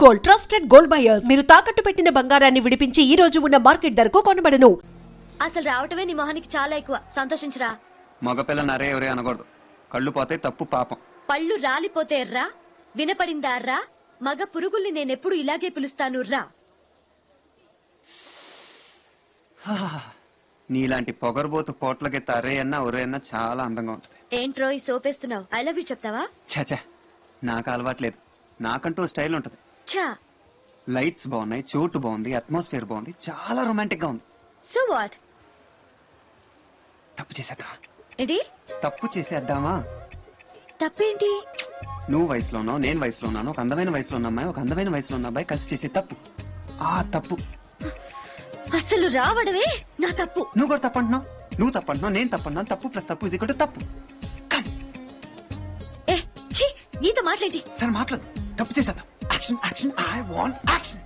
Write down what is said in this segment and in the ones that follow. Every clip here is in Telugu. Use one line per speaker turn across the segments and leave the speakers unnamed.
Gold, trusted gold buyers. మీరు తాకట్టు పెట్టిన బంగారాన్ని విడిపించి ఈ రోజు ఉన్న మార్కెట్ ధరకు కొనబడను.
అసలు రావటమే నీ మొహానికి చాలా ఎక్కువ. సంతోషించరా.
మగపిల్ల నరే ఎవరే అనకూడదు. కళ్ళు పోతే తప్పు పాపం.
పళ్ళు రాలిపోతే రా. వినపడిందా రా. మగ పురుగుల్ని నేనెప్పుడు ఇలాగే పిలుస్తాను రా.
నీలాంటి పొగరబోతు పోట్లకెత్త అరే అన్న ఒరే అన్న చాలా అందంగా ఉంటుంది.
ఏంట్రో ఈ సోపేస్తున్నావు. ఐ లవ్ యూ చెప్తావా?
చచా, నాకు అలవాట్లేదు. నాకంటూ స్టైల్ ఉంటుంది.
చా,
లైట్స్ బాగున్నాయి, చోటు బాగుంది, అట్మాస్ఫియర్ బాగుంది, చాలా రొమాంటిక్ గా ఉంది.
So what?
తప్పు చేసేద్దామా?
ఇది
తప్పు చేసేద్దామా?
తప్పేంటి?
నువ్వు వయసులోనో నేను వయసులోన్నాను. ఒక అందమైన వయసులో ఉన్న అమ్మాయి, ఒక అందమైన వయసులో ఉన్న అబ్బాయి కలిసి చేసే తప్పు. ఆ తప్పు
అసలు రావడమే నా తప్పు.
నువ్వు కూడా తప్పంటున్నావు, నువ్వు తప్పంటున్నావు, నేను తప్పంటున్నాను. తప్పు ప్లస్ తప్పు ఇది కూడా తప్పు.
ఏ ఛీ, నీతో మాట్లాడి.
సరే మాట్లాడు. తప్పు చేసేద్దాం. Action action, I want action.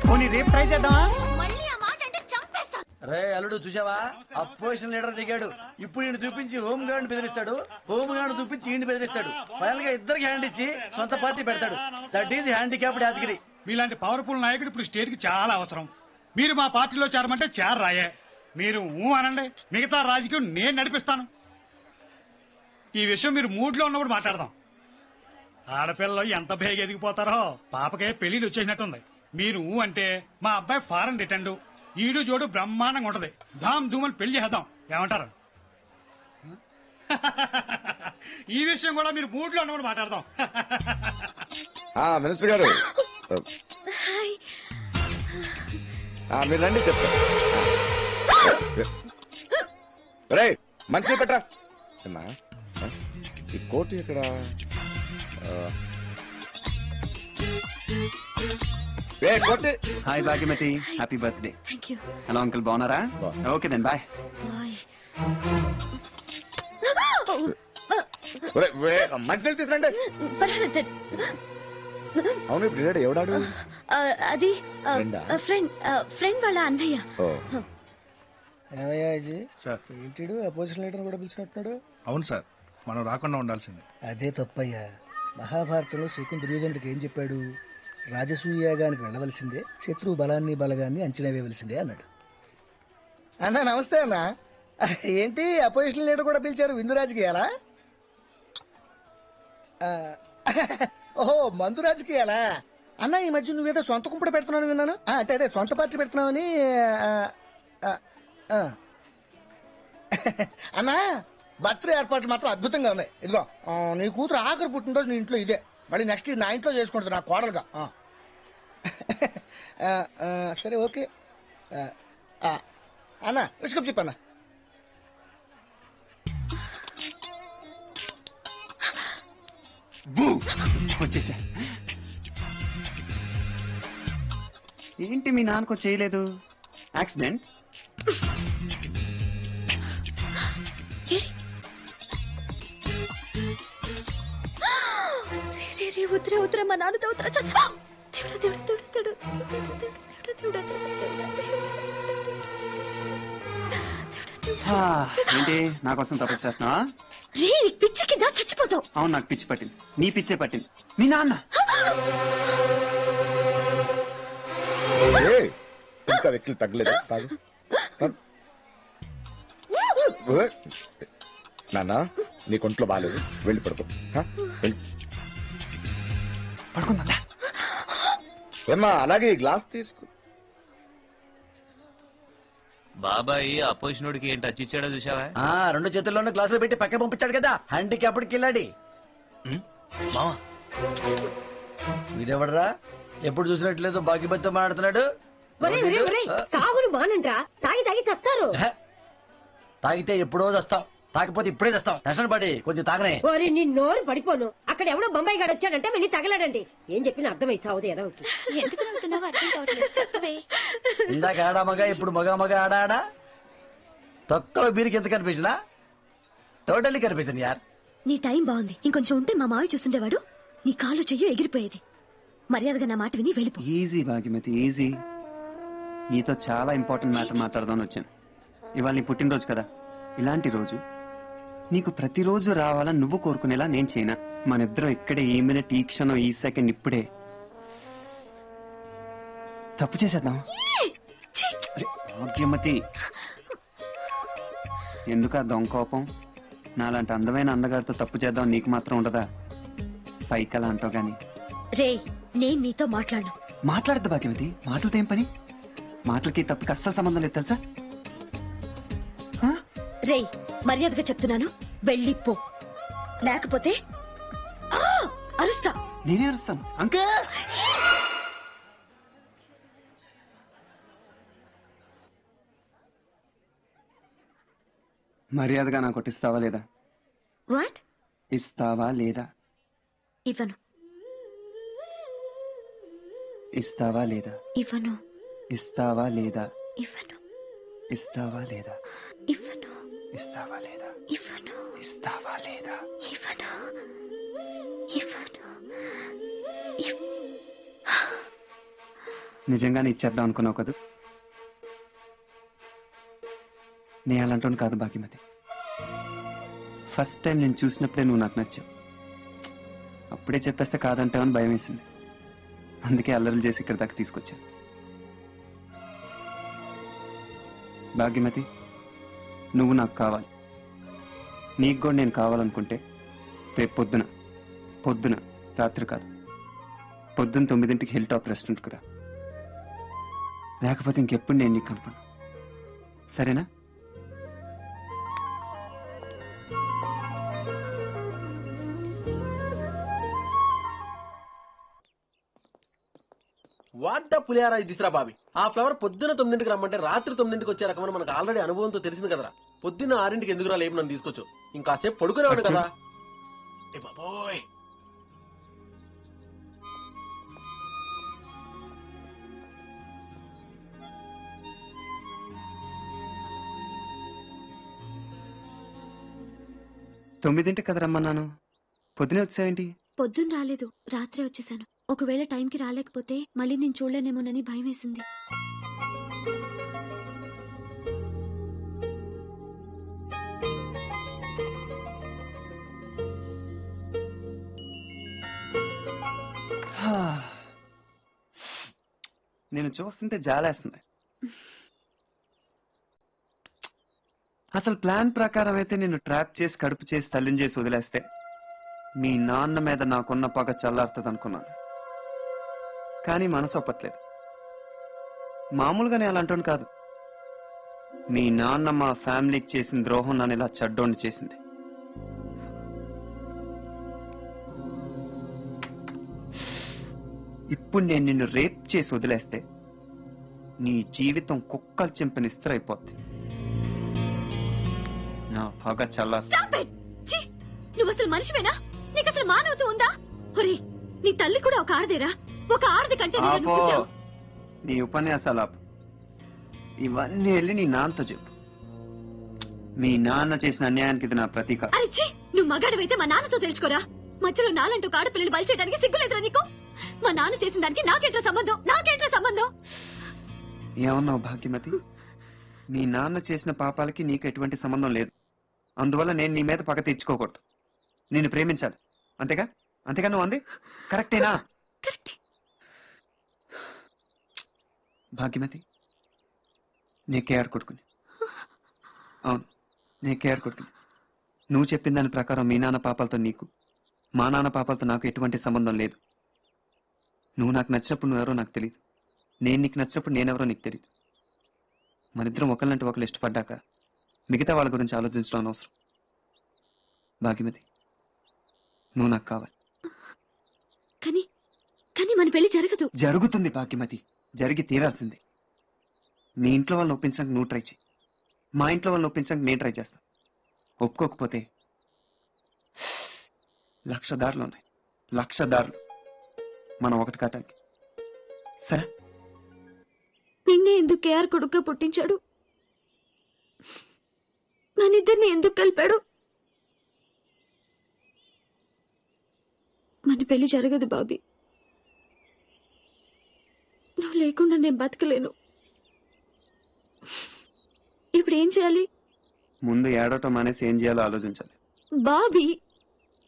పోనీ రేపు ట్రై చేద్దామా?
మళ్ళీ ఆ మాట అంటే చంపేస్తాను.
రే అల్లుడు చూసావా? అపోజిషన్ లీడర్ దిగాడు. ఇప్పుడు ఈయన చూపించి హోమ్ గార్డ్ బెదిరిస్తాడు, హోమ్ గార్డ్ చూపించి ఈయన బెదిరిస్తాడు. ఫైనల్ గా ఇద్దరికి హ్యాండ్ ఇచ్చి సొంత పార్టీ పెడతాడు. That is handicapped Yadagiri.
మీలాంటి పవర్ఫుల్ నాయకుడు ఇప్పుడు స్టేట్ కి చాలా అవసరం. మీరు మా పార్టీలో చేరమంటే చేరరాయే. మీరు అనండి, మిగతా రాజకీయం నేను నడిపిస్తాను. ఈ విషయం మీరు మూడ్ లో ఉన్నప్పుడు మాట్లాడదాం. ఆడపిల్లలు ఎంత బేగ ఎదిగిపోతారో. పాపకే పెళ్లిది వచ్చేసినట్టుంది. మీరు అంటే మా అబ్బాయి ఫారెన్ రిటర్న్, ఈడు జోడు బ్రహ్మాండంగా ఉంటది. ధామ్ ధూమని పెళ్లి చేద్దాం. ఏమంటారు? ఈ విషయం కూడా మీరు మూడ్ లో ఉన్నప్పుడు మాట్లాడదాం.
మినిస్టర్ గారు మీరు రండి చెప్తా. రే మంచి పెట్టరా. ఈ కోటు ఇక్కడ
hi Bhagyamati, happy birthday.
Thank you.
Hello uncle, బాగున్నారా? Okay then bye.
మంచి తీసుకురండి. అవును ఇప్పుడు ఎవడాడు?
అది
ఫ్రెండా?
ఫ్రెండ్ వాళ్ళ అన్నయ్య.
ఏంటి అపోజిషన్ లీడర్ కూడా పిలిచినట్టున్నాడు?
అవును సార్, మనం రాకుండా ఉండాల్సింది.
అదే తప్పయ్యా. మహాభారతంలో శ్రీకుంఠ దుర్యోధనుడికి ఏం చెప్పాడు? రాజసూయాగానికి వెళ్ళవలసిందే, శత్రువు బలాన్ని బలగాన్ని అంచనా వేయవలసిందే అన్నాడు. అన్నా నమస్తే అన్నా. ఏంటి అపోజిషన్ లీడర్ కూడా పిలిచారు? విందు రాజకీయాలా? ఓహో మందు రాజకీయాలా? అన్న ఈ మధ్య నువ్వేదో సొంత కుంపడ పెడుతున్నావు విన్నాను. అంటే అదే సొంత పార్టీ పెడుతున్నావని. అన్నా బర్త్డే ఏర్పాట్లు మాత్రం అద్భుతంగా ఉన్నాయి. ఇదిగో నీ కూతురు ఆఖరి పుట్టినరోజు నీ ఇంట్లో ఇదే. మళ్ళీ నెక్స్ట్ నా ఇంట్లో చేసుకుంటుంది, నా కోడలుగా. సరే ఓకే అన్న. విషయం చెప్పన్నా.
వచ్చేసా. ఏంటి మీ నాన్నకు చేయలేదు? యాక్సిడెంట్?
ఉత్తరే ఉత్తరే మా నాన్నతో ఉత్తర.
ఏంటి నా కోసం తపస్సు చేస్తున్నావా?
పిచ్చి కింద చచ్చిపోతావు.
అవును, నాకు పిచ్చి పట్టింది. నీ పిచ్చే పట్టింది. మీ నాన్న
ఇంకా వ్యక్తులు తగ్గలేదు. నాన్న నీ కొంట్లో బాగాలేదు, వెళ్ళి పడుకో.
పడుకుందా?
ఏమ్మా అలాగే గ్లాస్ తీసుకో.
బాబాయ్ అపోజిషన్ కి ఏంటి టచ్ ఇచ్చాడో చూసావా?
రెండు చేతుల్లోనే గ్లాసులు పెట్టి పక్క పంపించాడు కదా. హ్యాండిక్యాప్డ్కి వెళ్ళాడి.
మావా
వీడెవడరా? ఎప్పుడు చూసినట్లేదు బాకీబద్తో మాట్లాడుతున్నాడు.
తాగుడు మానండ్రా, తాగి తాగి చస్తారు.
తాగితే ఎప్పుడో చస్తాం, తాగిపోతే ఇప్పుడే చస్తాం. టెన్షన్ పడి కొంచెం తాగనే.
ఓరి నీ నోరు పడిపోను. అక్కడ ఎవడో బొంబాయి గాడు వచ్చాడంటే వెళ్ళి తగలడండి. ఏం చెప్పిన అర్థమైతే అవుదు ఏదో.
ఇందాక ఆడా మగ, ఇప్పుడు మగ మగ ఆడా ఆడా. తొక్కలో బీరికి ఎంత కనిపించినా టోటల్లీ కనిపిస్తుంది యార్.
నీ టైం బాగుంది. ఇంకొంచెం ఉంటే మా మావి చూస్తుండేవాడు. నీ కాలు చెయ్యి ఎగిరిపోయేది. మర్యాదగా నా మాట విని వెళ్ళిపో.
Easy Bhagyamathi, easy. నీతో చాలా ఇంపార్టెంట్ మ్యాటర్ మాట్లాడదామని వచ్చాను. ఇవాళ నీ పుట్టినరోజు కదా. ఇలాంటి రోజు నీకు ప్రతిరోజు రావాలని నువ్వు కోరుకునేలా నేను చేయనా? మన ఇద్దరం ఇక్కడే ఈ మినిట్, ఈ క్షణం, ఈ సెకండ్, ఇప్పుడే తప్పు చేసేద్దాం. అరే, భాగ్యమతి, ఎందుకు ఆ దొంగ కోపం? నాలాంటి అందమైన అందగారితో తప్పు చేద్దాం నీకు మాత్రం ఉండదా? పైకలా అంటావు గాని.
రే, నేను నీతో మాట్లాడను.
మాట్లాడద్దు భాగ్యమతి, మాటలతో ఏం పని? మాటలకి తప్పుకి అస్సలు సంబంధం లేదు తెలుసా?
రే, మర్యాదగా చెప్తున్నాను, వెళ్ళిపో. లేకపోతే అరుస్తా.
నేనే అరుస్తాను. అంకే మర్యాదగా నాకు ఒకటి ఇస్తావా లేదా?
వాట్?
ఇస్తావా లేదా?
ఇవ్వను.
ఇస్తావా లేదా?
ఇవ్వను.
ఇస్తావా లేదా?
ఇవ్వను.
ఇస్తావా లేదా?
ఇవ్వను.
ఇస్తావా లేదా?
ఇవ్వను.
ఇస్తావా లేదా?
ఇవ్వను. ఇవ్వను.
నిజంగానే ఇచ్చేద్దాం అనుకున్నావు కదా? నే అలాంటి కాదు భాగ్యమతి. ఫస్ట్ టైం నేను చూసినప్పుడే నువ్వు నాకు నచ్చావు. అప్పుడే చెప్పేస్తే కాదంటావని భయం వేసింది. అందుకే అల్లర్లు చేసి ఇక్కడ దాకా తీసుకొచ్చాను. భాగ్యమతి, నువ్వు నాకు కావాలి. నీకు కూడా నేను కావాలనుకుంటే రేపు పొద్దున రాత్రి కాదు, పొద్దున్న 9ంటికి హిల్ టాప్ రెస్టారెంట్కి రా. లేకపోతే ఇంకెప్పుడు నేను నీకు కనపడను. సరేనా?
వాడ్డ పులిహార ఇది తీసురా బాబి. ఆ ఫ్లవర్ పొద్దున 9ంటికి రమ్మంటే రాత్రి 9ంటికి వచ్చే రకమని మనకు ఆల్రెడీ అనుభవంతో తెలిసింది కదరా. పొద్దున్న 6ంటికి ఎందుకు రాలేము నన్ను తీసుకొచ్చు. ఇంకాసేపు పడుకునేవాడు కదా. ఏ బాబోయ్,
తొమ్మిదింటికి కదా రమ్మన్నాను, పొద్దునే వచ్చావేంటి?
పొద్దున్న రాలేదు, రాత్రే వచ్చేసాను. ఒకవేళ టైంకి రాలేకపోతే మళ్ళీ నేను చూడలేనేమోనని భయం వేసింది.
నేను చూస్తుంటే జాలేస్తుంది. అసలు ప్లాన్ ప్రకారం అయితే నిన్ను ట్రాప్ చేసి కడుపు చేసి తల్లిని చేసి వదిలేస్తే మీ నాన్న మీద నాకున్న పగ చల్లారుతుంది అనుకున్నాను. కానీ మనసు ఒప్పట్లేదు. మామూలుగానే అలాంటోని కాదు. మీ నాన్న మా ఫ్యామిలీకి చేసిన ద్రోహం నన్ను ఇలా చెడ్డోండి చేసింది. ఇప్పుడు నేను నిన్ను రేప్ చేసి వదిలేస్తే నీ జీవితం కుక్కలు చింపిన ఇస్త్రైపోద్ది. నా పగ చల్లారు.
నువ్వు అసలు మనిషివేనా? నీకు అసలు మానవత ఉందా? ఒరే, నీ తల్లి కూడా ఒక ఆడదేరా. ఒక ఆడది కంటే
నీ ఉపన్యాసాలు ఆపు. ఇవన్నీ వెళ్ళి నీ నాన్నతో చెప్పు. మీ నాన్న చేసిన అన్యాయానికి ఇది నా ప్రతీక.
అరే, నువ్వు మగాడివైతే మా నాన్నతో తెలుసుకోరా. మధ్యలో నాలంటూ ఒక ఆడపిల్లని బలి చేయడానికి సిగ్గులేదురా నీకు? మా నాన్న చేసిన దానికి నాకేంట్రా సంబంధం?
ఏమన్నావు భాగ్యమతి? మీ నాన్న చేసిన పాపాలకి నీకు ఎటువంటి సంబంధం లేదు. అందువల్ల నేను నీ మీద పగ తీర్చుకోకూడదు. నిన్ను ప్రేమించాలి, అంతేగా? నువ్వు అంది కరెక్టేనా? భాగ్యమతి, నీ కేఆర్ కొడుకుని. అవును, నీ కేఆర్ కొడుకుని. నువ్వు చెప్పిన దాని ప్రకారం మీ నాన్న పాపాలతో నీకు, మా నాన్న పాపాలతో నాకు ఎటువంటి సంబంధం లేదు. నువ్వు నాకు నచ్చినప్పుడు నువ్వెవరో నాకు తెలియదు. నేను నీకు నచ్చినప్పుడు నేనెవరో నీకు తెలియదు. మనిద్దరం ఒకళ్ళంటే ఒకళ్ళు ఇష్టపడ్డాక మిగతా వాళ్ళ గురించి ఆలోచించడం అనవసరం. భాగ్యమతి, నువ్వు నాకు కావాలి.
కానీ మన పెళ్లి జరగదు.
జరుగుతుంది భాగ్యమతి, జరిగి తీరాల్సిందే. మీ ఇంట్లో వాళ్ళని ఒప్పించడానికి నువ్వు ట్రై చేయి, మా ఇంట్లో వాళ్ళని ఒప్పించడానికి నేను ట్రై చేస్తాను. ఒప్పుకోకపోతే 1,00,000 దారులు ఉన్నాయి, 1,00,000 దారులు మనం ఒకటి కాటానికి. సరే?
నిన్నే ఎందుకు కేఆర్ కొడుకుగా పుట్టించాడు? మనిద్దరిని ఎందుకు కలిపాడు? మన పెళ్లి జరగదు బాబీ. నువ్వు లేకుండా నేను బతకలేను. ఇప్పుడు ఏం చేయాలి?
ముందు ఏడవటం మానేసి ఏం చేయాలో ఆలోచించాలి.
బాబీ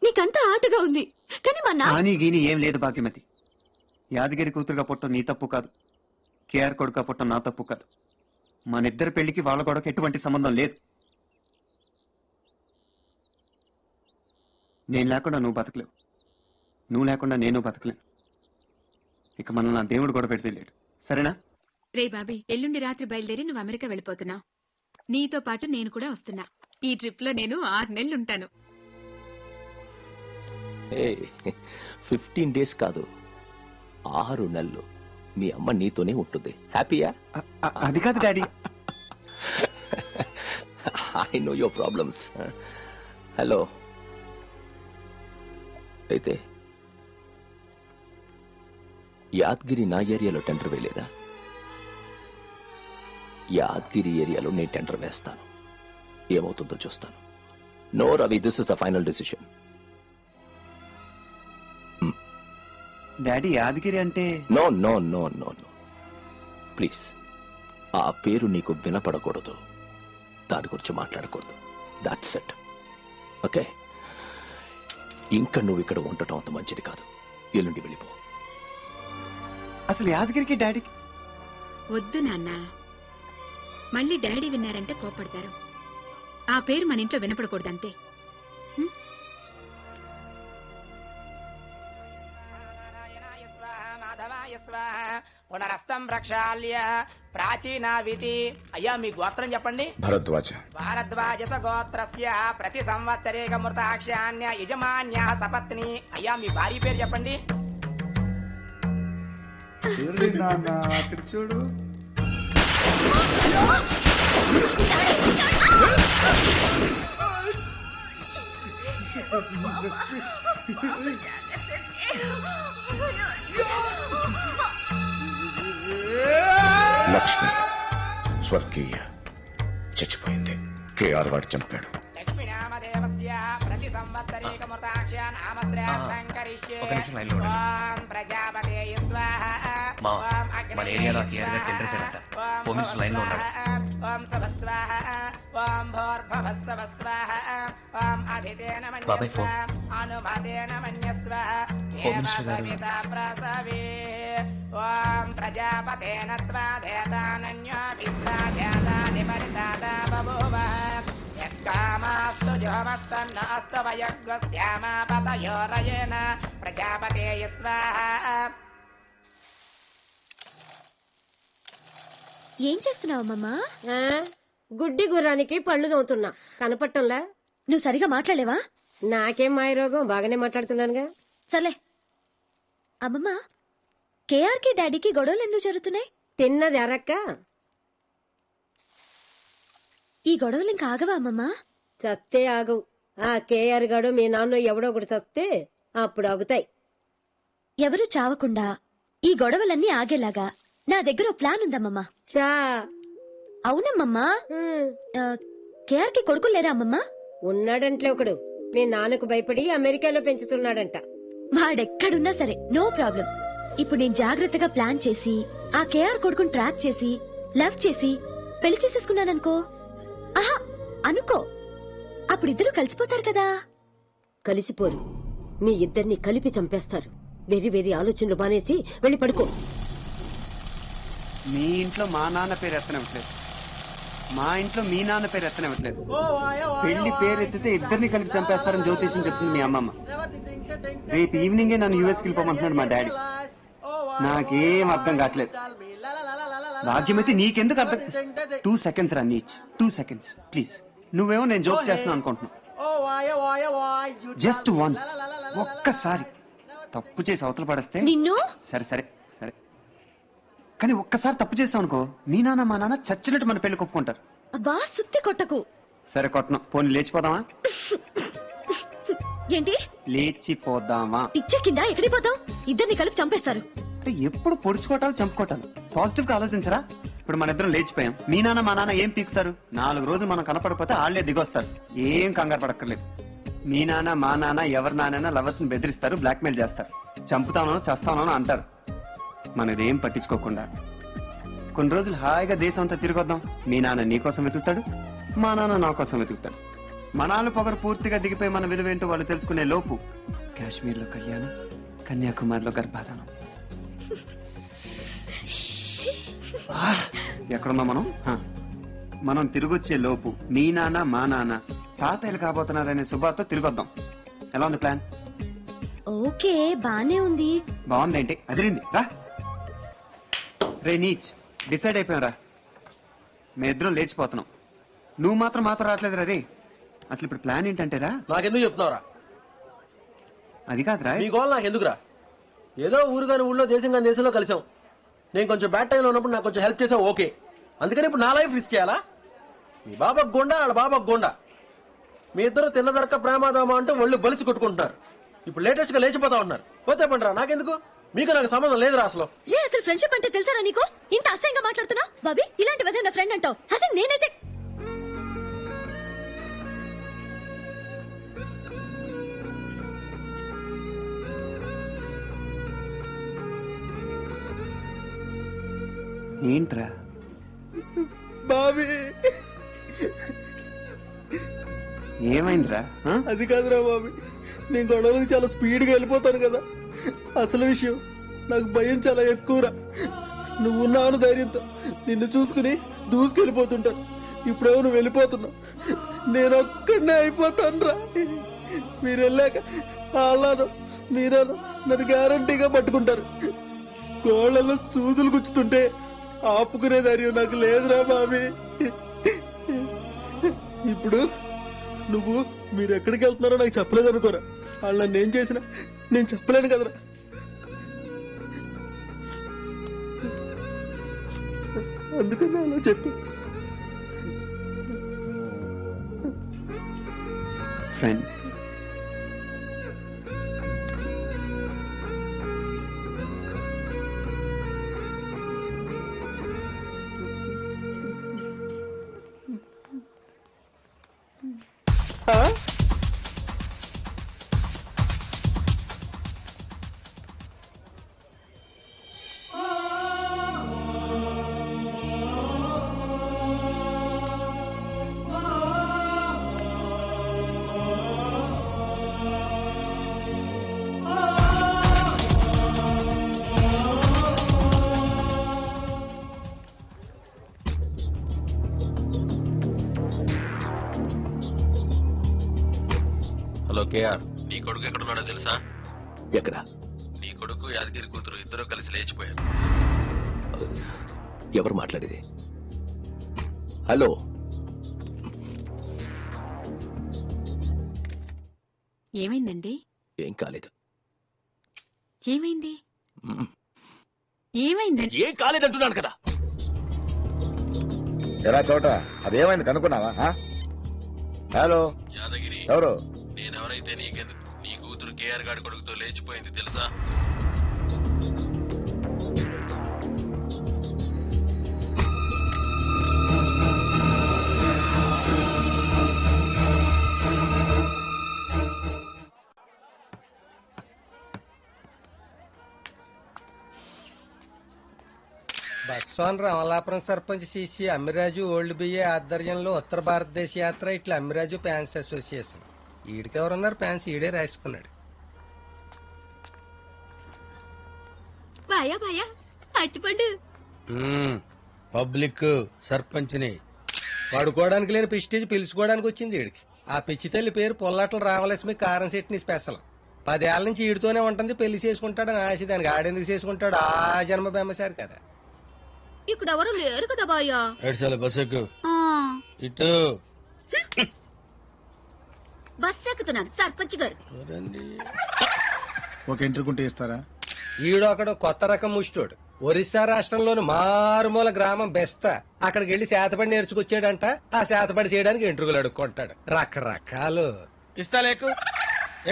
నీకంతా ఆటగా ఉంది కానీ మా నాన్న
కానీ గీని ఏం లేదు భాగ్యమతి. యాదగిరి కూతురుగా పుట్టం నీ తప్పు కాదు, కేఆర్ కొడుకుగా పుట్టం నా తప్పు కాదు. మన ఇద్దరి పెళ్లికి వాళ్ళ గొడవకి ఎటువంటి సంబంధం లేదు. నేను లేకుండా నువ్వు బతకలేవు, నువ్వు లేకుండా నేను బతకలేను. ఇక మనం నా దేవుడు గొడవ పెడితే లేడు, సరేనా?
రే బాబీ, ఎల్లుండి రాత్రి బయలుదేరి నువ్వు అమెరికా వెళ్ళిపోతున్నావు. నీతో పాటు నేను కూడా వస్తున్నా. ఈ ట్రిప్ లో నేను 6 నెలలు ఉంటాను.
15 days కాదు, 6 నెలలు మీ అమ్మ నీతోనే ఉంటుంది. హ్యాపీయా?
అది కాదు daddy.
I know your problems. Hello, అయితే యాద్గిరి నా ఏరియాలో టెండర్ వేయలేదా? యాద్గిరి ఏరియాలో నేను టెండర్ వేస్తాను. ఏమవుతుందో చూస్తాను. No Ravi, this is the final decision.
Daddy Yadagiri అంటే
no no no no no please, ఆ పేరు నీకు వినపడకూడదు, దాని గురించి మాట్లాడకూడదు. That's it. ఓకే, ఇంకా నువ్వు ఇక్కడ ఉండటం అంత మంచిది కాదు. ఎల్లుండి వెళ్ళిపో.
అసలు యాదగిరికి డాడీకి
వద్దు నాన్న, మళ్ళీ డాడీ విన్నారంటే కోపడతారు. ఆ పేరు మన ఇంట్లో వినపడకూడదు అంతే.
పునరస్తం ప్రక్షాళ్య ప్రాచీనావితి. అయ్యా మీ గోత్రం చెప్పండి.
భరద్వాజ.
భారద్వాజ గోత్రస్య ప్రతి సంవత్సరేక మృతాక్ష్యాన్య యజమాన్య సపత్ని. అయ్యా మీ భార్య పేరు చెప్పండి.
చూడు
లక్ష్మి స్వర్గీయ చచ్చిపోయింది. కేఆర్ వాడు చంపాడు.
లక్ష్మీనామదేవస్య ప్రతి సంవత్సరేక మృతాక్ష్యాన్ ఆమశ్రేష్టం కరిష్యే. ఓం ప్రజాపతే స్వాహా. ఓం ఓం సవస్వాహ. ఓం భోర్భవస్సవ స్వాహ. ఓం అదితేన మన్యస్వ అనుమతేన మన్యస్వ దేవసవిత ప్రసవే. ఓం ప్రజాపతేన త్వాదేతానన్యో విశ్వాదేతాని పరితాతా బభూవ. యత్కామాస్తు జోమస్తన్నస్తు వయగ్వస్యామాపతయోరయేన ప్రజాపతే స్వాహా.
ఏం చేస్తున్నావమ్మా?
గుడ్డి గుర్రానికి పళ్ళు తోముతున్నా, కనపట్టంలా?
నువ్వు సరిగా మాట్లాడలేవా?
నాకేం మాయరోగం, బాగానే మాట్లాడుతున్నానుగా.
సర్లే. అమ్మమ్మ, కేఆర్కి డాడీకి గొడవలు ఎందుకు జరుగుతున్నాయి?
తిన్నది అరక్క.
ఈ గొడవలు ఇంకా ఆగవా అమ్మమ్మ?
చస్తే ఆగవు. ఆ కేఆర్ గాడు మీ నాన్న ఎవడో ఒకటి చస్తే అప్పుడు ఆగుతాయి.
ఎవరు చావకుండా ఈ గొడవలన్నీ ఆగేలాగా నా దగ్గర ఓ ప్లాన్ ఉందమ్మమ్మ.
చా
అవునమ్మమ్మా. కేఆర్కి కొడుకులు లేరా అమ్మమ్మ?
ఉన్నాడంట్లే ఒకడు. మీ నాన్నకు భయపడి అమెరికాలో పెంచుతున్నాడంట.
వాడెక్కడున్నా సరే నో ప్రాబ్లం. ఇప్పుడు నేను జాగ్రత్తగా ప్లాన్ చేసి ఆ కేఆర్ కొడుకుని ట్రాక్ చేసి లవ్ చేసి పెళ్లి చేసేసుకున్నాననుకో. ఆహా అనుకో, అప్పుడు ఇద్దరు కలిసిపోతారు కదా.
కలిసిపోరు, మీ ఇద్దరిని కలిపి చంపేస్తారు. వెరీ వెరీ ఆలోచనలు బానేసి వెళ్ళి పడుకో.
మీ ఇంట్లో మా నాన్న పేరు ఎత్తనివ్వట్లేదు, మా ఇంట్లో మీ నాన్న పేరు ఎత్తనివ్వట్లేదు. పెళ్లి పేరు ఎత్తితే ఇద్దరిని కలిపి చంపేస్తారని జ్యోతిష్యం చెప్తుంది మీ అమ్మమ్మ. రేపు ఈవినింగే నన్ను యూఎస్కి వెళ్ళిపోమంటున్నాడు మా డాడీ. నాకేం అర్థం కావట్లేదు. భాగ్యమైతే నీకెందుకు అర్థం? 2 seconds రా నీచ్, 2 seconds ప్లీజ్. నువ్వేమో నేను జోక్ చేస్తున్నాను అనుకుంటున్నావు. జస్ట్ వన్స్, ఒక్కసారి తప్పు చేసి అవతల పడేస్తే
నిన్ను.
సరే సరే సరే, కానీ ఒక్కసారి తప్పు చేస్తావు అనుకో, మీ నాన్న మా నాన్న చచ్చినట్టు మన పెళ్లి ఒప్పుకుంటారు.
అబ్బా సుత్తి కొట్టకు.
సరే కొట్టను, పోనీ లేచిపోదామా?
ఏంటి
లేచిపోదామా?
పిచ్చ కింద ఎక్కడికి పోతాం? ఇద్దరిని కలిపి చంపేస్తారు.
ఎప్పుడు పొడుచుకోవటాలు చంపుకోవటాలు, పాజిటివ్ గా ఆలోచించరా? ఇప్పుడు మన ఇద్దరం లేచిపోయాం, మీ నాన్న మా నాన్న ఏం పీకుతారు? 4 రోజులు మనం కనపడకపోతే ఆళ్లే దిగొస్తారు. ఏం కంగారు పడక్కర్లేదు. మీ నాన్న మా నాన్న ఎవరి నాన్న లవర్స్ ని బెదిరిస్తారు, బ్లాక్మెయిల్ చేస్తారు, చంపుతానో చేస్తానో అంటారు. మనదేం పట్టించుకోకుండా కొన్ని రోజులు హాయిగా దేశం అంతా తిరిగొద్దాం. మీ నాన్న నీ కోసం వెతుకుతాడు, మా నాన్న నా కోసం వెతుకుతాడు. మనాలు పొగరు పూర్తిగా దిగిపోయి మన విలువేంటో వాళ్ళు తెలుసుకునే లోపు కాశ్మీర్లో కళ్యాణం, కన్యాకుమారిలో గర్భాధానం. ఎక్కడున్నాం మనం? మనం తిరిగొచ్చే లోపు మీ నాన్న మా నాన్న తాతయ్యలు కాబోతున్నారనే శుభార్తో తిరిగొద్దాం. ఎలా ఉంది ప్లాన్?
ఓకే, బానే ఉంది.
బాగుందేంటి? అదిరింది. రా రే నీచ్, డిసైడ్ అయిపోయాం రా. మీ ఇద్దరం లేచిపోతున్నాం. నువ్వు మాత్రం మాత్రం రావట్లేదు రా. రే అసలు ఇప్పుడు ప్లాన్ ఏంటంటేరా?
నాకెందుకు చెప్తున్నావురా?
అది కాదురా.
మీ గోల్ నాకు ఎందుకురా? ఏదో ఊరు కాని ఊళ్ళో దేశం కాని దేశంలో కలిసాం. నేను కొంచెం బ్యాడ్ టైంలో ఉన్నప్పుడు నాకు కొంచెం హెల్ప్ చేసావు, ఓకే. అందుకని ఇప్పుడు నా లైఫ్ రిస్క్ చేయాలా? మీ బాబాకు గోండా, వాళ్ళ బాబాకు గోండా. మీ ఇద్దరు తిన్నదరక్క ప్రేమాదామా అంటూ ఒళ్ళు బలిసి కొట్టుకుంటున్నారు. ఇప్పుడు లేటెస్ట్ గా లేచిపోతా ఉన్నారు. పోతే పండరా, నాకెందుకు? మీకు నాకు సంబంధం లేదురా అసలు.
ఏ అసలు ఫ్రెండ్షిప్ అంటే తెలుసారా నీకు? ఇంత అసహ్యంగా మాట్లాడుతున్నా బాబీ. ఇలాంటి వదే నా ఫ్రెండ్ అంటావు? అసలు నేనైతే
ఏంట్రా
బాబీ?
ఏమైందిరా?
అది కాదురా బాబీ, నేను గొడవలకు చాలా స్పీడ్గా వెళ్ళిపోతాను కదా. అసలు విషయం నాకు భయం చాలా ఎక్కువరా. నువ్వున్నాను ధైర్యంతో నిన్ను చూసుకుని దూసుకెళ్ళిపోతుంటాను. ఇప్పుడేమో నువ్వు వెళ్ళిపోతున్నావు, నేను ఒక్కడనే అయిపోతాను రా. మీరు వెళ్ళాక ఆహ్లాదం మీరేనో నన్ను గ్యారంటీగా పట్టుకుంటారు. గోళ్లలో సూదులు గుచ్చుతుంటే ఆపుకునే ధైర్యం నాకు లేదురా బాబీ. ఇప్పుడు నువ్వు మీరు ఎక్కడికి వెళ్తున్నారో నాకు చెప్పలేదు అనుకోరా. వాళ్ళు నన్ను ఏం చేసినా నేను చెప్పలేను కదరా. అందుకని అలా చెప్పు.
ఫ్రెండ్స్,
హలో కేఆర్, నీ కొడుకు ఎక్కడున్నాడో తెలుసా?
ఎక్కడ?
నీ కొడుకు యాదగిరి కూతురు ఇద్దరు కలిసి లేచిపోయారు.
ఎవరు మాట్లాడేది? హలో,
ఏమైందండి?
ఏం కాలేదు.
ఏమైంది? ఏమైందండి?
ఏం కాలేదంటున్నాను కదా.
ఎలా చోట అదేమైంది కనుక్కున్నావా? హలో
యాదగిరి,
ఎవరు?
నేనెవరైతే నీకెందుకు? నీ కూతురు కేఆర్ గాడి కొడుకుతో లేచిపోయింది తెలుసా?
బస్వాన్ అమలాపురం సర్పంచ్ సిసి అమ్మిరాజు ఓల్డ్ బిఏ ఆధ్వర్యంలో ఉత్తర భారతదేశ యాత్ర ఇట్లా అమ్మిరాజు ఫ్యాన్స్ అసోసియేషన్. ఈడికి ఎవరున్నారు? ఫ్యాన్స్ ఈడే రాసుకున్నాడు.
బాయా బాయా అట్టుపండు.
పబ్లిక్ సర్పంచ్ని పడుకోవడానికి లేని ప్రెస్టీజ్ పిలుచుకోవడానికి వచ్చింది ఈడికి. ఆ పిచ్చి తల్లి పేరు పొల్లాట్ల రామలక్ష్మి కారం సెట్ని స్పెషల్. 10 ఏళ్ల నుంచి ఈడితోనే ఉంటుంది. పెళ్లి చేసుకుంటాడని ఆశ. దానికి ఆడెందుకు చేసుకుంటాడు? ఆ జన్మ బెమ్మసారి కదా.
ఇక్కడ ఎవరు లేరు కదా బాయ్యా.
బస్సు ఇటు
బస్ ఎక్కుతున్నాను సర్పంచ్ గారు.
ఒక ఎంట్రుకుంటే ఇస్తారా?
ఈడు అక్కడ కొత్త రకం ముష్టోడు. ఒరిస్సా రాష్ట్రంలోని మారుమూల గ్రామం బెస్తా. అక్కడికి వెళ్లి శాతపడి నేర్చుకొచ్చాడంట. ఆ శాతపడి చేయడానికి ఎంట్రుకలు అడుక్కుంటాడు. రకరకాలు
ఇస్తాలే. ఎక్కువ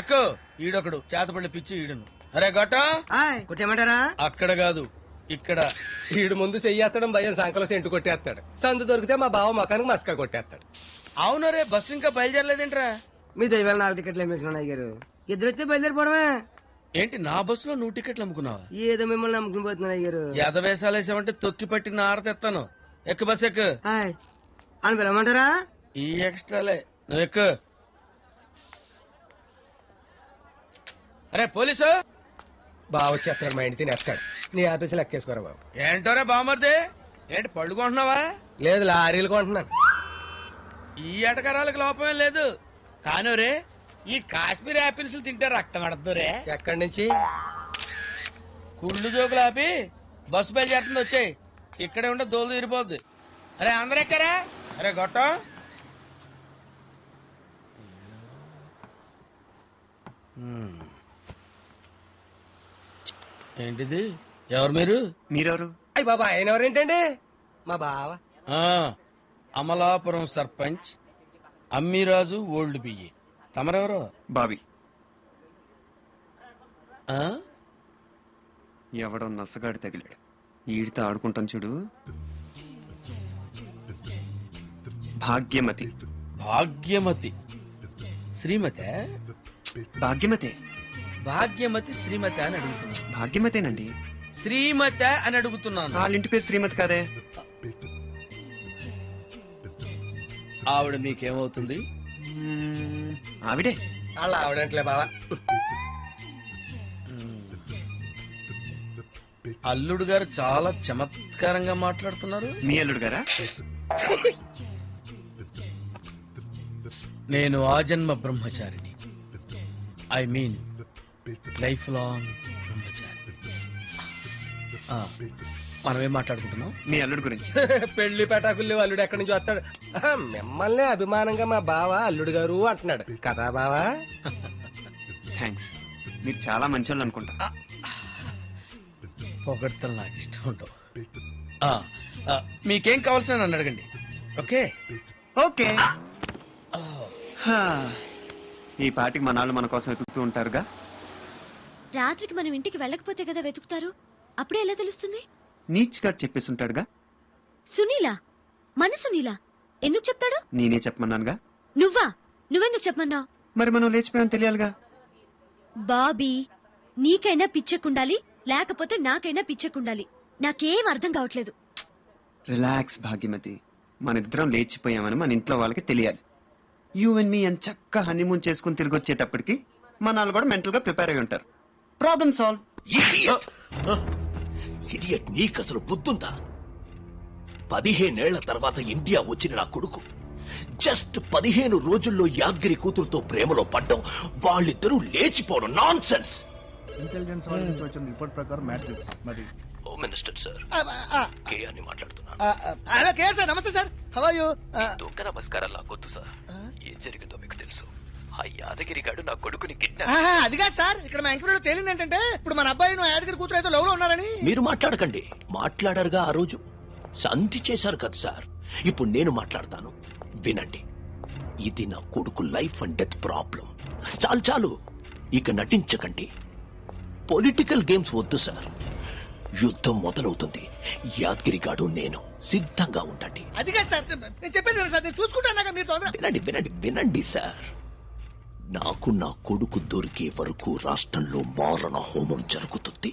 ఎక్కువ. ఈడొకడు చేతపడి పిచ్చి ఈడును. అరే గొట్ట కుట్టేమంటారా? అక్కడ కాదు, ఇక్కడ. ఈడు ముందు చెయ్యేస్తాడు, భయం సంకలో సెంటు కొట్టేస్తాడు. సందు దొరికితే మా బావ మొఖానికి మస్కా కొట్టేస్తాడు. అవును రే, బస్సు ఇంకా బయలుదేరలేదేంట్రా?
మీ దైవాలు 4 టికెట్లు అమ్మేసుకున్నాను అయ్యారు. ఇద్దరు వస్తే బయలుదేరిపోవడమే.
ఏంటి నా బస్సులో 100 టికెట్లు అమ్ముకున్నావా?
ఏదో మిమ్మల్ని నమ్ముకుని పోతున్నాను అయ్యారు.
యాదవేశాలు వేసామంటే తొక్కి పట్టి నారతెత్తాను. ఎక్కు బస్ ఎక్కు.
అని పిలవమంటారా?
ఈ ఎక్స్ట్రాలే. నువ్వు ఎక్కు.
అరే పోలీసు బావ వచ్చేస్తాడు, మా ఇంటి తినేస్తాడు. నీ ఆఫీసులో ఎక్కేసుకోరా బాబు.
ఏంటోరే బామర్ది, ఏంటి పళ్ళు కొంటున్నావా?
లేదు, లారీలు కొంటున్నాను.
ఈ ఎటకరాలకు లోపమే లేదు కానీ రే, ఈ కాశ్మీర్ యాపిల్స్ తింటే రక్తం అడద్దురే.
ఎక్కడి నుంచి?
కుళ్ళు జోకులు ఆపి బస్సు బయలుదేరుతుంది, వచ్చాయి. ఇక్కడే ఉంటే దోలు తీరిపోద్ది. అరే అందరు ఎక్కరా? అరే గొట్టం, ఏంటిది? ఎవరు మీరు?
మీరెవరు?
అయ్యి బాబా, ఆయన ఎవరేంటండి? మా బావ.
అమలాపురం సర్పంచ్ అమ్మిరాజు ఓల్డ్ బియ్యి. తమరెవరు?
బాబీ.
ఆ?
ఎవడో నసగాడి తగిలాడు, ఈడితో ఆడుకుంటాం చూడు. భాగ్యమతి.
భాగ్యమతి శ్రీమతి?
భాగ్యమతే.
భాగ్యమతి శ్రీమతి అని అడుగుతున్నాను.
భాగ్యమతేనండి.
శ్రీమతి అని అడుగుతున్నాను.
వాళ్ళ ఇంటి పేరు శ్రీమతి కాదే.
ఆవిడ మీకేమవుతుంది?
ఆవిడే.
అలా ఆవిడంటలే బావా.
అల్లుడు గారు చాలా చమత్కారంగా మాట్లాడుతున్నారు.
మీ అల్లుడు గారా?
నేను ఆజన్మ బ్రహ్మచారిని. ఐ మీన్ లైఫ్ లాంగ్ బ్రహ్మచారి. మనమేం మాట్లాడుకుంటున్నాం?
మీ అల్లుడు గురించి.
పెళ్లి పెటాకుల్లి అల్లుడు ఎక్కడి నుంచి వస్తాడు? మిమ్మల్ని అభిమానంగా మా బావ అల్లుడు గారు అంటున్నాడు కదా బావా.
థ్యాంక్స్, మీరు చాలా మంచి వాళ్ళు అనుకుంటా.
పొగడ్తలు నాకు ఇష్టం ఉండవు. మీకేం కావాల్సిన నన్ను అడగండి. Okay
okay. ఈ పాటికి మనాళ్ళు మన కోసం వెతుకుతూ ఉంటారుగా.
రాత్రికి మనం ఇంటికి వెళ్ళకపోతే కదా వెతుకుతారు. అప్పుడే ఎలా తెలుస్తుంది?
నీచ్ గారు చెప్పేసి ఉంటాడుగా.
సునీలా? మన సునీలా ఎందుకు చెప్తాడు?
నేనే చెప్పమన్నానుగా.
నువ్వెందుకు చెప్పమన్నావు?
మరి మనం లేచిపోయాం తెలియాలిగా.
బాబీ, నీకైనా పిచ్చెక్కుండాలి, లేకపోతే నాకైనా పిచ్చెక్కుండాలి. నాకేం అర్థం కావట్లేదు.
రిలాక్స్ భాగ్యమతి, మన ఇద్దరం లేచిపోయామని మన ఇంట్లో వాళ్ళకి తెలియాలి. యూ అండ్ మీ అని చక్కగా హనీమూన్ చేసుకుని తిరిగి వచ్చేటప్పటికి మన వాళ్ళు కూడా మెంటల్ గా ప్రిపేర్ అయి ఉంటారు. Problem solve.
ఇడియట్, నీకసలు బుద్ధుందా? 15 ఏళ్ల తర్వాత ఇండియా వచ్చిన నా కొడుకు జస్ట్ 15 రోజుల్లో యాద్గిరి కూతురుతో ప్రేమలో పడ్డం, వాళ్ళిద్దరూ లేచిపోవడం నాన్ సెన్స్.
ఇంటెలిజెన్స్ వాళ్ళ నుంచి వచ్చిన రిపోర్ట్ ప్రకారం మ్యాట్రిక్స్ మరి.
హోమ్ మినిస్టర్ సార్, కేఆర్ ని మాట్లాడుతున్నా.
నమస్తే సార్, హౌ ఆర్ యు?
దొంగ నమస్కారాలు నాకొద్దు సార్. ఏం జరిగిందో మీకు తెలుసు. ఆ యాదగిరి గాడు నా కొడుకుని కిడ్నాప్.
అది కాదు సార్, ఇక్కడ మా ఎంక్వైరీలో తేలింది ఏంటంటే ఇప్పుడు మన అబ్బాయి యాదగిరి కూతురు అయితే లవ్ లో ఉన్నారని.
మీరు మాట్లాడకండి, మాట్లాడారుగా ఆ రోజు. సంధి చేశారు కదా సార్. ఇప్పుడు నేను మాట్లాడతాను, వినండి. ఇది నా కొడుకు లైఫ్ అండ్ డెత్ ప్రాబ్లం. చాలు, ఇక నటించకండి. పొలిటికల్ గేమ్స్ వద్దు సార్. యుద్ధం మొదలవుతుంది. యాదగిరి గాడు నేను సిద్ధంగా ఉండండి.
అది కాదు సార్, నేను చెప్పేది సార్, నేను చూసుకుంటాను. మీరు
వినండి సార్. నాకు నా కొడుకు దొరికే వరకు రాష్ట్రంలో మారణ హోమం జరుగుతుంది.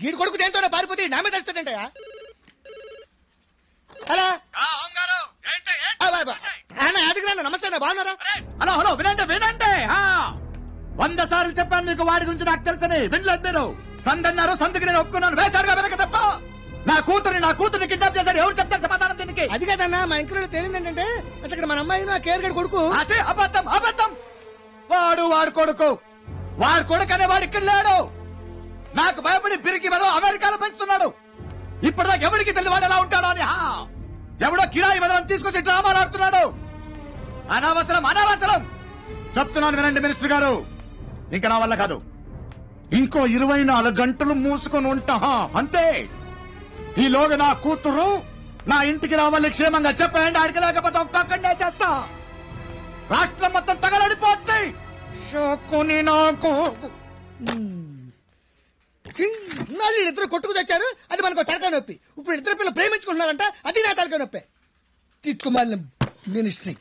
వీడి కొడుకు దేంతో పారిపోతే నా మీద వస్తుందంటయా? హలో యాదగిరి, నమస్తే, బాగున్నారా?
హలో వినండి 100 సార్లు చెప్పాను మీకు వాడి గురించి నాకు తెలుసని. వినలేదు మీరు. సందన్నారు, సందుకి నేను ఒప్పుకున్నాను. వేశారుగా వెనక తప్ప నా కూతుర్ని కిడ్నాప్ చేశారు. ఎవరు చెప్తారు సమాధానం దీనికి?
అది కదన్నా, మా ఎంక్వైరీలో తేలింది ఏంటంటే అసలు ఇక్కడ మన అమ్మాయి కేర్ గడి కొడుకు.
అదే అబద్ధం. వాడు కొడుకు అనే వాడు ఇక్కడ లేడు. నాకు భయపడి పిరికి మనం అమెరికాలో పెంచుతున్నాడు. ఇప్పటిదాకా ఎవరికి తెలియదు వాడు ఎలా ఉంటాడో అని. ఎవడో కిరాయి వదలని తీసుకొచ్చి డ్రామాలు ఆడుతున్నాడు. అనవసరం చెప్తున్నాను, వినండి మినిస్టర్ గారు. ఇంకా నా వల్ల కాదు. ఇంకో 24 గంటలు మూసుకొని ఉంటా అంతే. ఈలోగా నా కూతురు నా ఇంటికి రావాలి క్షేమంగా చెప్పండి. ఆడికి లేకపోతే ఒక్కొక్కడే చేస్తా. రాష్ట్రం మొత్తం తగలడిపోద్ది. షోకుని నాకు
ఇద్దరు కొట్టుకు తెచ్చారు, అది మనకు తలకాయ నొప్పి. ఇప్పుడు ఇద్దరు పిల్లలు ప్రేమించుకుంటున్నారంట, అది నా తలకాయ నొప్పి. తిక్కుమాలి మినిస్ట్రీ.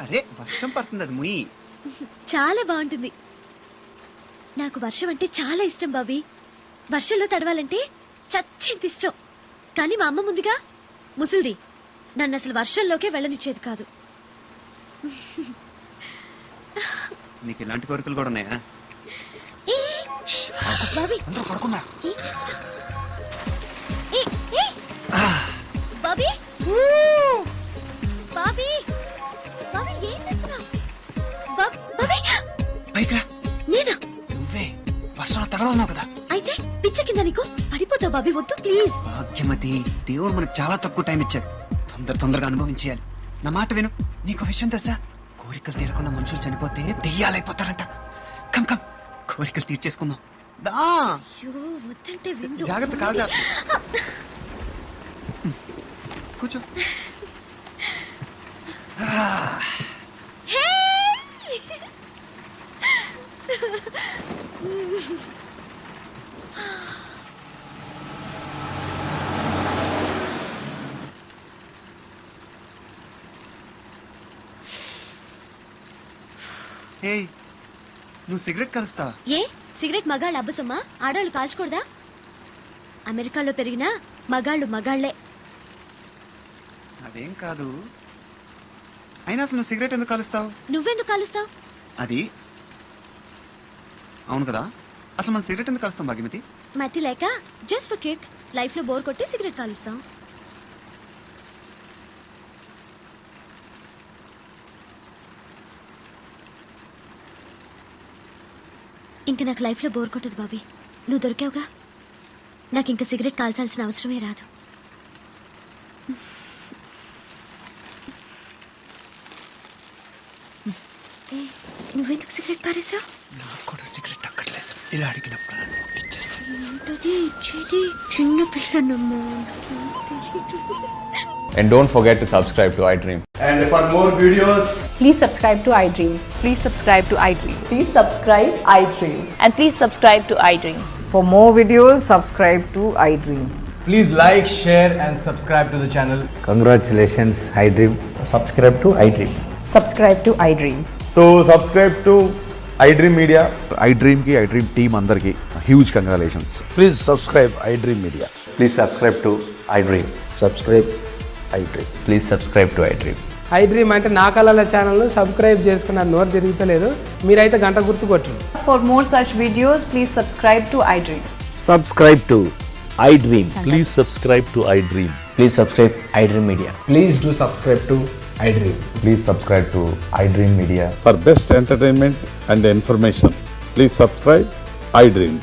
అరే వర్షం పడుతుంది, అది ముయి.
చాలా బాగుంటుంది. నాకు వర్షం అంటే చాలా ఇష్టం బాబీ. వర్షంలో తడవాలంటే చచ్చేంత ఇష్టం. కానీ మా అమ్మ ముందుగా ముసలిది, నన్ను అసలు వర్షంలోకే వెళ్ళనిచ్చేది కాదు.
నీకు ఇలాంటి కోరికలు కూడా ఉన్నాయా?
బాబీ బాబీ బాబీ బాబీ ఏం చేస్తున్నావు? నేనా?
నువ్వే వర్షంలో తడవన్నావు కదా.
అయితే పిచ్చ కింద నీకు పడిపోతావు బాబీ, వద్దు ప్లీజ్.
భాగ్యమతి, దేవుడు మనకు చాలా తక్కువ టైం ఇచ్చాడు. తొందరగా అనుభవించేయాలి. నా మాట విను. నీకు విషయం తెలుసా? కోరికలు తీరకుండా మనుషులు చనిపోతే దెయ్యాలైపోతారంట. కమ్ కమ్, కోరికలు తీర్చేసుకుందాం. దా
వద్దంటే విందు.
జాగ్రత్త, కాదు కూర్చో. ఏయ్, నువ్వు సిగరెట్ కలుస్తావా?
ఏ సిగరెట్ మగాళ్ళు అబ్బసమ్మా? ఆడాళ్ళు కాల్చకూడదా? అమెరికాలో పెరిగిన మగాళ్ళు మగాళ్లే.
అదేం కాదు. అయినా అసలు నువ్వు సిగరెట్ ఎందుకు కలుస్తావు?
నువ్వెందుకు కాలుస్తావు?
అది అవును కదా. అసలు మనం సిగరెట్ ఎందుకు కలుస్తాం భాగ్యమతి?
మట్టి లేక జస్ట్ ఫర్ కిక్. లైఫ్ లో బోర్ కొట్టి సిగరెట్ కాలుస్తాం. ఇంక నాకు లైఫ్ లో బోర్ కొట్టదు బాబీ. నువ్వు దొరికావుగా, నాకు ఇంకా సిగరెట్ కాల్చాల్సిన అవసరమే రాదు. నువ్వెందుకు సిగరెట్ పారేసావు?
నాకు కూడా సిగరెట్ అక్కర్లేదు. ఇలా అడిగినప్పుడు
ఏంటది ఇచ్చేది? చిన్న పిల్లనమ్మా.
And don't forget to subscribe to iDream.
And for more videos,
please subscribe to iDream.
Please subscribe to iDream.
Please subscribe iDream.
And please subscribe to iDream.
For more videos, subscribe to iDream.
please like, share and subscribe to the channel.
Congratulations, iDream. Subscribe to iDream.
Subscribe to iDream.
So subscribe to iDream Media.
iDream ki iDream team andarki huge congratulations.
Please subscribe iDream Media.
Please subscribe to iDream.
Subscribe iDream.
Please subscribe to iDream.
iDream అంటే నా కళల ఛానల్ను సబ్స్క్రైబ్ చేసుకున్న నోరు తిరుగుతలేదు. మీరైతే గంట గుర్తు కొట్టండి.
For more such videos, please subscribe to iDream.
Subscribe to iDream. Please subscribe to iDream.
Please subscribe iDream Media.
Please do subscribe to iDream.
Please subscribe to iDream Media.
For best entertainment and information, please subscribe iDream.